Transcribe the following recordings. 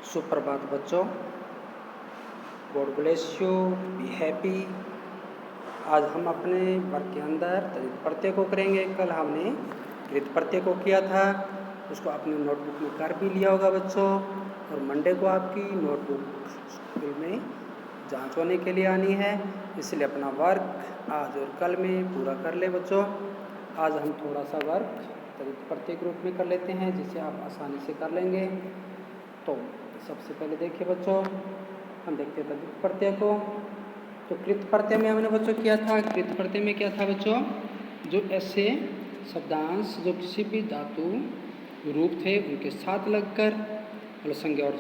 सुप्रभात बच्चों, God bless you, be happy. आज हम अपने वर्ग के अंदर तद्धित प्रत्यय को करेंगे। कल हमने कृत प्रत्यय को किया था, उसको अपनी नोटबुक में कर भी लिया होगा बच्चों। और मंडे को आपकी नोटबुक स्कूल में जांच होने के लिए आनी है, इसलिए अपना वर्क आज और कल में पूरा कर ले बच्चों। आज हम थोड़ा सा वर्क तद्धित प्रत्यय के रूप में कर लेते हैं, जिसे आप आसानी से कर लेंगे। तो सबसे पहले देखिए बच्चों, हम देखते हैं तद्धित प्रत्यय को। तो कृत प्रत्यय में हमने बच्चों किया था, कृत प्रत्यय में क्या था बच्चों, जो ऐसे शब्दांश जो किसी भी धातु रूप थे उनके साथ लगकर मतलब संज्ञा और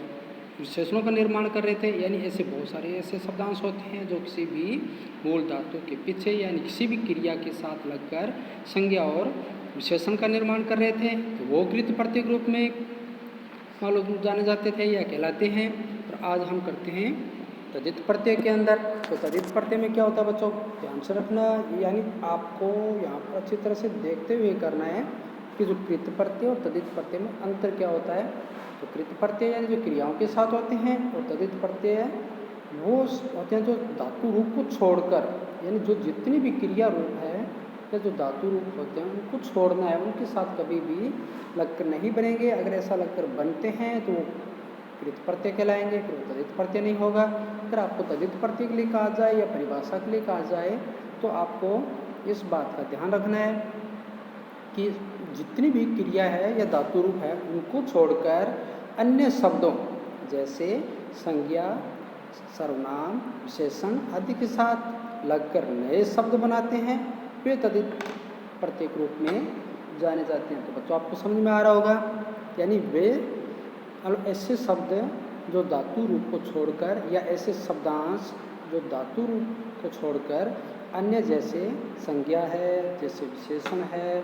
विशेषणों का निर्माण कर रहे थे। यानी ऐसे बहुत सारे ऐसे शब्दांश होते हैं जो किसी भी मूल धातु के पीछे यानी किसी भी क्रिया के साथ लगकर संज्ञा और विशेषण का निर्माण कर रहे थे, तो वो कृत प्रत्यय के रूप में मालूम जाने जाते थे या कहलाते हैं। और आज हम करते हैं तद्धित प्रत्यय के अंदर। तो तद्धित प्रत्यय में क्या होता है बच्चों, ध्यान से रखना, यानी आपको यहाँ पर अच्छी तरह से देखते हुए करना है कि जो कृत प्रत्यय और तद्धित प्रत्यय में अंतर क्या होता है। तो कृत प्रत्यय यानी जो क्रियाओं के साथ होते हैं, और तद्धित प्रत्यय वो होते हैं जो धातु रूप को छोड़कर, यानी जो जितनी भी क्रिया रूप है या जो धातु रूप होते हैं उनको छोड़ना है, उनके साथ कभी भी लगकर नहीं बनेंगे। अगर ऐसा लगकर बनते हैं तो वो कृत प्रत्यय कहलाएंगे, फिर वो तद्धित प्रत्यय नहीं होगा। अगर आपको तद्धित प्रत्यय के लिए कहा जाए या परिभाषा के लिए कहा जाए तो आपको इस बात का ध्यान रखना है कि जितनी भी क्रिया है या धातु रूप है उनको छोड़कर अन्य शब्दों जैसे संज्ञा, सर्वनाम, विशेषण आदि के साथ लगकर नए शब्द बनाते हैं, वे तद्धित प्रत्यय के रूप में जाने जाते हैं। तो बच्चों आपको समझ में आ रहा होगा, यानी वे ऐसे शब्द जो धातु रूप को छोड़कर या ऐसे शब्दांश जो धातु रूप को छोड़कर अन्य जैसे संज्ञा है, जैसे विशेषण है,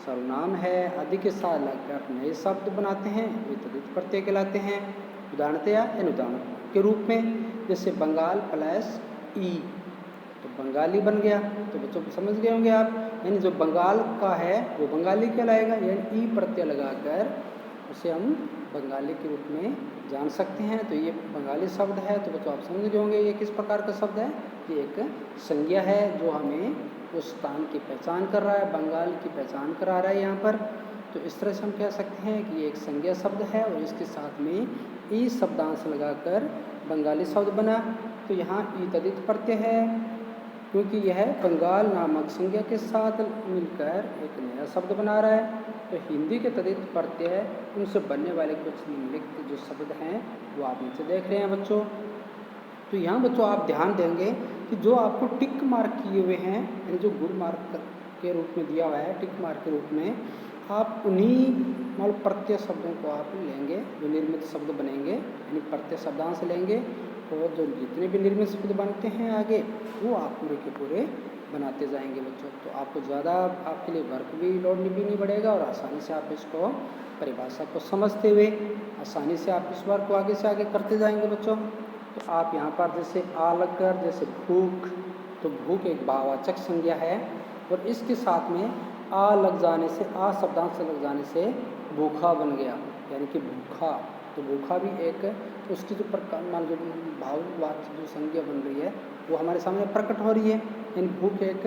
सर्वनाम है आदि के साथ लगकर नए शब्द बनाते हैं, वे तद्धित प्रत्यय कहलाते हैं। उदाहरणतया उदाहरण के रूप में जैसे बंगाल प्लस ई, तो बंगाली बन गया। तो बच्चों को समझ गए होंगे आप, यानी जो बंगाल का है वो बंगाली कहलाएगा, यानी ई प्रत्यय लगाकर उसे हम बंगाली के रूप में जान सकते हैं। तो ये बंगाली शब्द है। तो बच्चों आप समझ गए होंगे ये किस प्रकार का शब्द है, ये एक संज्ञा है जो हमें उस स्थान की पहचान कर रहा है, बंगाल की पहचान करा रहा है यहाँ पर। तो इस तरह से हम कह सकते हैं कि ये एक संज्ञा शब्द है और इसके साथ में ई शब्दांश लगाकर बंगाली शब्द बना। तो यहाँ ई तद्धित प्रत्यय है क्योंकि यह बंगाल नामक संज्ञा के साथ मिलकर एक नया शब्द बना रहा है। तो हिंदी के तद्धित प्रत्यय उनसे बनने वाले कुछ निम्नलिखित जो शब्द हैं वो आप नीचे देख रहे हैं बच्चों। तो यहाँ बच्चों आप ध्यान देंगे कि जो आपको टिक मार्क किए हुए हैं, यानी जो गुण मार्क के रूप में दिया हुआ है टिक मार्क के रूप में, आप उन्हीं मतलब प्रत्यय शब्दों को आप लेंगे जो निर्मित शब्द बनेंगे, यानी प्रत्यय शब्दांश लेंगे और जो जितने भी निर्मित शब्द बनते हैं आगे वो आप पूरे के पूरे बनाते जाएंगे बच्चों। तो आपको ज़्यादा आपके लिए वर्क भी लोड भी नहीं पड़ेगा और आसानी से आप इसको परिभाषा को समझते हुए आसानी से आप इस वर्क को आगे से आगे करते जाएंगे बच्चों। तो आप यहाँ पर जैसे आ लगकर, जैसे भूख, तो भूख एक भाववाचक संज्ञा है और इसके साथ में आ लग जाने से, आ शब्दांश लग जाने से भूखा बन गया, यानी कि भूखा। तो भूखा भी एक उसकी जो प्रकार मान जो भाववाचक जो संज्ञा बन रही है वो हमारे सामने प्रकट हो रही है, यानी भूख एक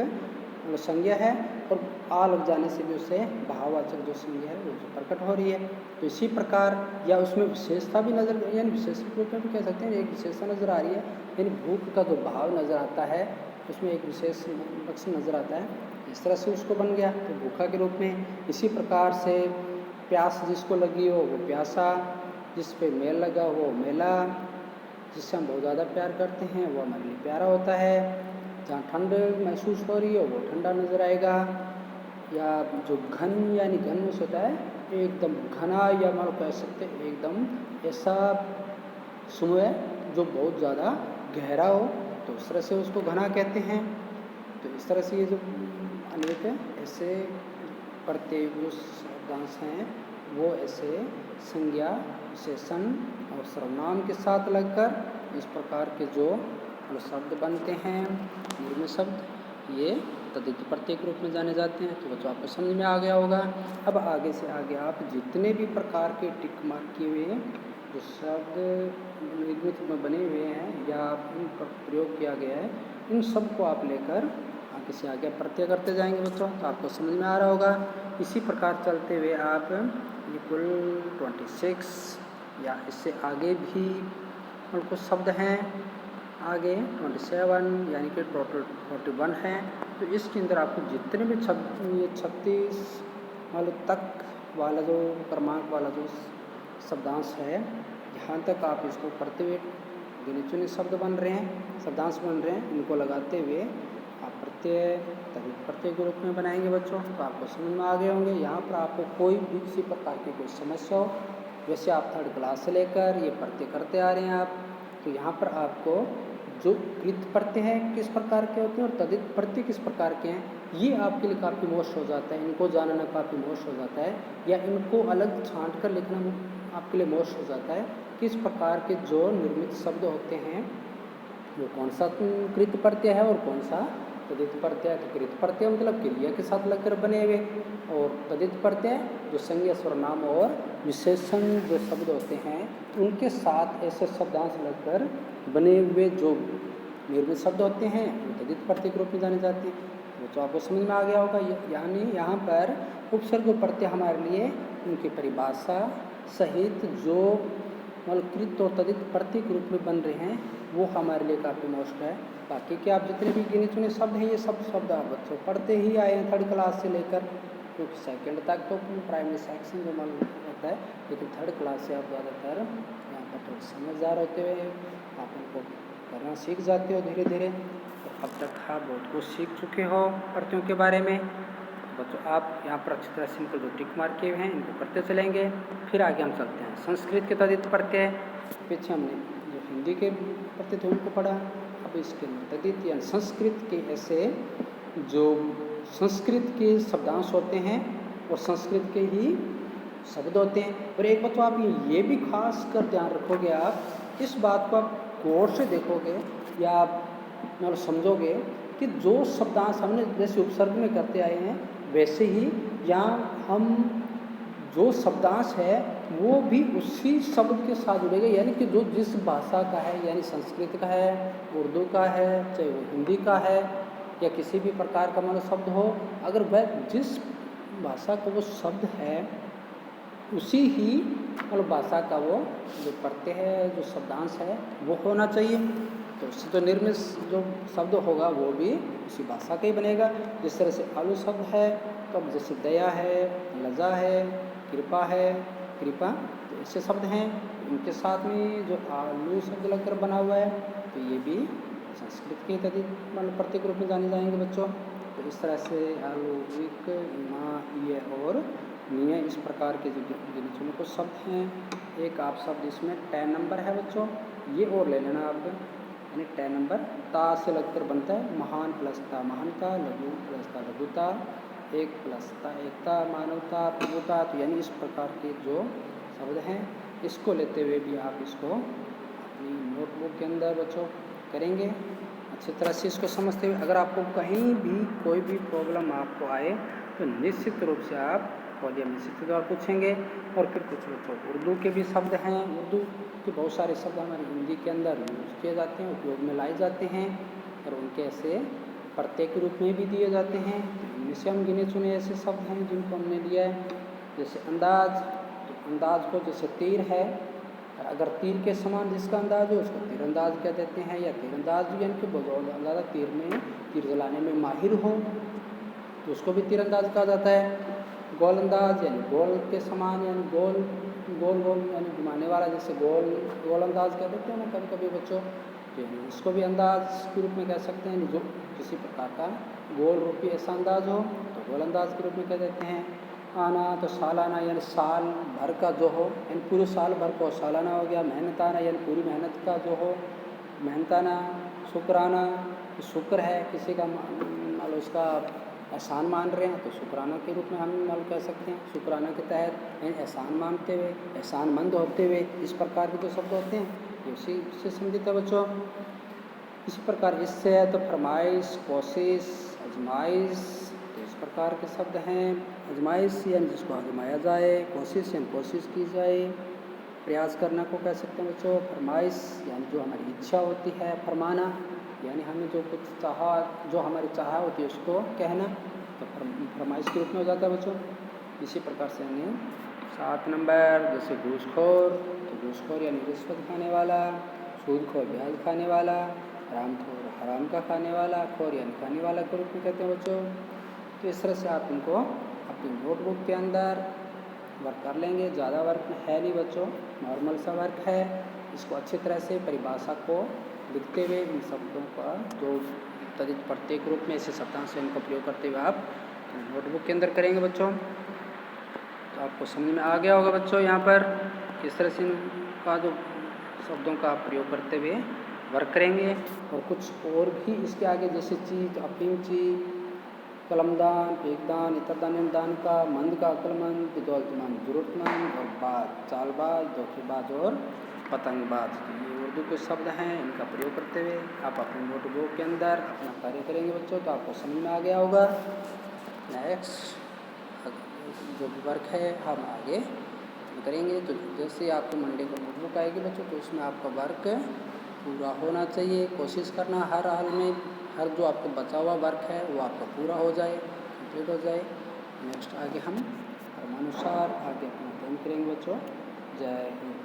संज्ञा है और आ लग जाने से भी उससे भाववाचक जो संज्ञा है वो जो प्रकट हो रही है। तो इसी प्रकार या उसमें विशेषता भी नजर, यानी विशेष रूप में भी कह सकते हैं एक विशेषता नजर आ रही है, यानी भूख का जो भाव नजर आता है उसमें एक विशेष लक्षण नजर आता है, इस तरह से उसको बन गया तो भूखा के रूप में। इसी प्रकार से प्यास जिसको लगी हो वो प्यासा, जिस पे मेल लगा वो मेला, जिससे हम बहुत ज़्यादा प्यार करते हैं वो हमारे लिए प्यारा होता है। जहाँ ठंड महसूस हो रही है वो ठंडा नज़र आएगा। या जो घन यानी घन में होता है एकदम घना, या मान कह सकते हैं एकदम ऐसा समय जो बहुत ज़्यादा गहरा हो, तो उस तरह से उसको घना कहते हैं। तो इस तरह से ये जो अनेक ऐसे प्रत्यय जो शब्दांश हैं वो ऐसे संज्ञा, विशेषण और सर्वनाम के साथ लगकर इस प्रकार के जो शब्द बनते हैं निर्मित शब्द, ये तद्धित प्रत्यय के रूप में जाने जाते हैं। तो बच्चों आपको समझ में आ गया होगा। अब आगे से आगे आप जितने भी प्रकार के टिक मार्क किए हुए जो शब्द निर्मित में बने हुए हैं या इन पर प्रयोग किया गया है, इन सब को आप लेकर आगे से आगे प्रत्यय करते जाएंगे बच्चों, तो आपको समझ में आ रहा होगा। इसी प्रकार चलते हुए आप ये कुल 26 या इससे आगे भी कुछ शब्द हैं, आगे 27 यानी कि टोटल 41 हैं। तो इसके अंदर आपको जितने भी ये 36 वाले तक वाला जो क्रमांक वाला जो शब्दांश है, यहाँ तक आप इसको करते हुए गिने चुने शब्द बन रहे हैं, शब्दांश बन रहे हैं, इनको लगाते हुए आप प्रत्यय तभी प्रत्यय के रूप में बनाएंगे बच्चों, तो आपको समझ में आ गए होंगे। यहाँ पर आपको कोई भी किसी प्रकार की कोई समस्या हो, वैसे आप थर्ड क्लास से लेकर ये प्रत्यय करते आ रहे हैं आप, तो यहाँ पर आपको जो कृत प्रत्यय हैं किस प्रकार के होते हैं और तदित प्रत्यय किस प्रकार के हैं, ये आपके लिए काफ़ी मोस्ट हो जाता है, इनको जानना काफ़ी मोस्ट हो जाता है, या इनको अलग छांट कर लिखना आपके लिए मोस्ट हो जाता है। किस प्रकार के जो निर्मित शब्द होते हैं वो कौन सा कृत प्रत्यय है और कौन सा तदित प्रत्यय है। तो कृत प्रत्यय मतलब क्रिया के साथ लगकर बने हुए, और तदित प्रत्यय जो संज्ञा सर्वनाम और विशेषण जो शब्द होते हैं उनके साथ ऐसे शब्दांश लगकर बने हुए जो निर्मित शब्द होते हैं वो तदित प्रत्यय के रूप में जाने जाते हैं। वो तो आपको समझ में आ गया होगा। यानी यहाँ पर उपसर्ग प्रत्यय हमारे लिए उनकी परिभाषा सहित जो कृत और तदित प्रत्यय के रूप में बन रहे हैं वो हमारे लिए काफ़ी मोस्ट है। बाकी के आप जितने भी गिने चुने शब्द हैं ये सब शब्द आप बच्चों पढ़ते ही आए हैं थर्ड क्लास से लेकर, क्योंकि सेकंड तक तो प्राइमरी सेक्शन जो मालूम होता है, लेकिन थर्ड क्लास से आप ज़्यादातर यहाँ पर थोड़े समझदार होते हुए आप उनको करना सीख जाते हो धीरे धीरे। तो अब तक आप बहुत कुछ सीख चुके हो प्रत्ययों के बारे में। बच्चों आप यहाँ पर अच्छी तरह से इनको जो टिक मार किए हुए हैं इनको पढ़ते चलेंगे। फिर आगे हम चलते हैं संस्कृत के तदित प्रत्यय। पीछे हमने जो हिंदी के प्रत्यय थे उनको पढ़ा, अब इसके अंदर तदित यानी संस्कृत के ऐसे जो संस्कृत के शब्दांश होते हैं और संस्कृत के ही शब्द होते हैं। और एक बात तो आप ये भी खास कर ध्यान रखोगे, आप इस बात को आप गौर से देखोगे या आप मतलब समझोगे कि जो शब्दांश हमने जैसे उपसर्ग में करते आए हैं वैसे ही यहाँ हम जो शब्दांश है वो भी उसी शब्द के साथ जुड़ेगा, यानी कि जो जिस भाषा का है, यानी संस्कृत का है, उर्दू का है, चाहे वो हिंदी का है या किसी भी प्रकार का मतलब शब्द हो, अगर वह जिस भाषा का वो शब्द है उसी ही मतलब भाषा का वो जो प्रत्यय है, जो शब्दांश है वो होना चाहिए। तो उससे तो निर्मित जो शब्द होगा वो भी उसी भाषा का ही बनेगा। जिस तरह से आलू शब्द है, तो अब जैसे दया है, लजा है, कृपा है, कृपा, तो ऐसे शब्द हैं। इनके साथ में जो आलू शब्द लगकर बना हुआ है तो ये भी संस्कृत के तदित मतलब प्रत्येक रूप में जाने जाएंगे बच्चों। तो इस तरह से आलू, विक, मा, ये और निय इस प्रकार के जो गिने चुने कुछ शब्द हैं। एक आप शब्द इसमें 10 नंबर है बच्चों, ये और ले लेना आप, यानी 10 नंबर ता से लगकर बनता है महान प्लस ता महानता, लघु प्लस ता लघुता, एक प्लस ता एकता, मानवता, प्रभुता। तो यानी इस प्रकार के जो शब्द हैं इसको लेते हुए भी आप इसको अपनी नोटबुक के अंदर बच्चों करेंगे अच्छी तरह से इसको समझते हुए। अगर आपको कहीं भी कोई भी प्रॉब्लम आपको आए तो निश्चित रूप से आप पॉलियम में शिक्षक द्वारा पूछेंगे। और फिर कुछ बच्चों उर्दू के भी शब्द हैं, उर्दू के बहुत सारे शब्द हमारे हिंदी के अंदर यूज किए जाते हैं, उपयोग में लाए जाते हैं और उनके ऐसे प्रत्यय के रूप में भी दिए जाते हैं। इनमें से हम गिने चुने ऐसे शब्द हैं जिनको हमने लिया है, जैसे अंदाज। तो अंदाज को जैसे तीर है, अगर तीर के समान जिसका अंदाज हो उसको तीरंदाज कह देते हैं, या तीरंदाज यानी कि बहुत ज़्यादा तीर में तीर जलाने में माहिर हो तो उसको भी तीरंदाज कहा जाता है। गोलंदाज यानी गोल के समान, यानी गोल गोल गोल यानी घुमाने वाला, जैसे गोलंदाज कह देते हैं ना कभी कभी बच्चों, तो इसको भी अंदाज के रूप में कह सकते हैं। जो किसी प्रकार का गोल रूपी ऐसा अंदाज हो तो गोलंदाज के रूप में कह देते हैं। आना तो सालाना यानी साल भर का जो हो, यानी पूरे साल भर को सालाना हो गया। मेहनताना यानी पूरी मेहनत का जो हो मेहनताना। शुक्राना, शुक्र है किसी का मान लो उसका एहसान मान रहे हैं तो शुक्राना के रूप में हम मान कह सकते हैं। शुक्राना के तहत एहसान मानते हुए, एहसानमंद होते हुए, इस प्रकार के जो शब्द होते हैं ये उसी से संबंधित है बच्चों। इसी प्रकार इससे है तो फरमाइश, कोशिश, आजमाइश, तो इस प्रकार के शब्द हैं। आजमाइश यानी जिसको आजमाया जाए, कोशिश यानी कोशिश की जाए, प्रयास करना को कह सकते हैं बच्चों। फरमाइश यानी जो हमारी इच्छा होती है, फरमाना यानी हमें जो कुछ चाहा, जो हमारी चाह होती है उसको कहना, तो फरमाइश के रूप में हो जाता है बच्चों। इसी प्रकार से हमने 7 नंबर जैसे घूसखोर, तो घूसखोर यानी रिश्वत खाने वाला, सूदखोर ब्याज खाने वाला, हरामखोर हराम का खाने वाला, खोर यानी खाने वाला के रूप में कहते हैं बच्चों। तो इस तरह से आप इनको अपनी नोटबुक के अंदर वर्क कर लेंगे। ज़्यादा वर्क है नहीं बच्चों, नॉर्मल सा वर्क है। इसको अच्छी तरह से परिभाषा को लिखते हुए इन शब्दों का जो तदित प्रत्येक रूप में ऐसे शब्दांश से इनका प्रयोग करते हुए आप नोटबुक के अंदर करेंगे बच्चों। तो आपको समझ में आ गया होगा बच्चों यहाँ पर किस तरह से इनका जो शब्दों का प्रयोग करते हुए वर्क करेंगे। और कुछ और भी इसके आगे जैसे चीज, अफीम चीज, कलमदान, फेंकदान, इतरदान दान का, मंद का अक्लमंद, दौलतमंद जरूरतमंद, और बाज चालबाज, धोखेबाज और पतंगबाज। ये उर्दू के शब्द हैं, इनका प्रयोग करते हुए आप अपने नोटबुक के अंदर अपना कार्य करेंगे बच्चों। तो आपको समझ में आ गया होगा। नेक्स्ट जो वर्क है हम आगे करेंगे। तो जैसे आपको मंडे को नोटबुक आएगी बच्चों, तो उसमें आपका वर्क पूरा होना चाहिए। कोशिश करना हर हाल में, हर जो आपको बचा हुआ वर्क है वो आपका पूरा हो जाए, कंप्लीट हो जाए। नेक्स्ट आगे हम क्रमानुसार आगे अपना अध्ययन करेंगे बच्चों। जय हिंद।